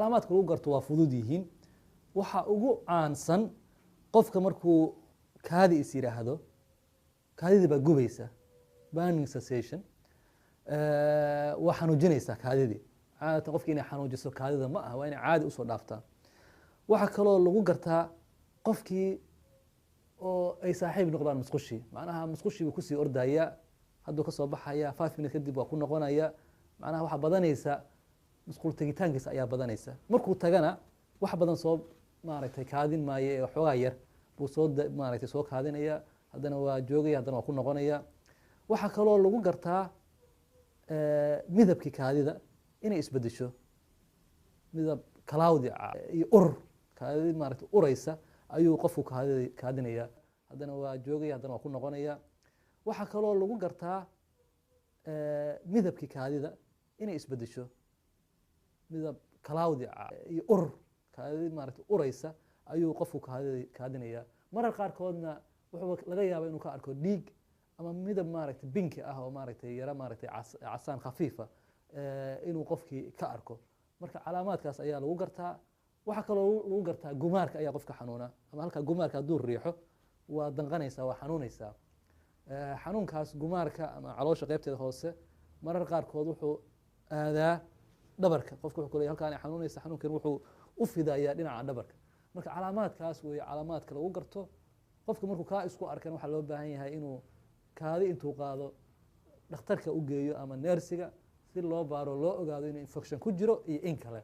calaamaadka lagu garto waa fudud yihiin waxa ugu caansan qofka markuu kaadi is yiraahdo kaadida baa gubaysa burning sensation waa xanuujinaysa kaadidii caadatan qofkii inay xanuujiso kaadida ma aha waa inay caadi usoo dhaaftaa waxa kaloo lagu gartaa qofkii oo ay saaxiib noqdaan musqushii macnaha musqushii buu kusii ordaya hadduu kasoo baxaya 5 minutes kadib waa ku noqonaya macnaha waxa badanaysa musqul tagitaankiisa ayaa badanaysa markuu tagana wax badan soo maaragtay kaadin maayo ee xoogaa yar buu soo maaragtay soo kaadinaya haddana waa joogaya haddana waa ku noqonaya waxa kaloo lagu gartaa midabkii kaadida inay isbedesho midab cloudy iyo urur kaadid maaragtay uraysa ayuu qofku kaadinaya haddana waa joogaya haddana waa ku noqonaya waxa kaloo lagu gartaa midabkii kaadida inay isbedesho midab cloudy iyo urur kaadid maaragtay uraysa ayuu qofku kaadinaya marar qaarkoodna wuxuu laga yaabaa inuu ka arko dhiig ama midab maaragtay binki ah oo maaragtay yara maaragtay casaan khafiifa inuu qofkii ka arko marka calaamaadkaas ayaa lagu gartaa waxa kaloo lagu gartaa gumaarka ayaa qofka xanuuna ama halka gumaarka hadduu riixo waa danqanaysaa waa xanuunaysaa xanuunkaas gumaarka ama caloosha qaybteeda hoose marar qaarkood wuxuu aadaa dhabarka qofka wuxuu leeyahay halkaan ay xanuunaysa xanuunkan wuxuu u fidayaa dhinaca dhabarka marka calaamaadkaas weeye calaamaadka lagu garto qofka markuu kaa isku arkan waxaa loo baahan yahay inuu kaadi intuu qaado dhakhtarka u geeyo ama neersiga si loo baaro loo ogaado inuu infection ku jiro iyo in kale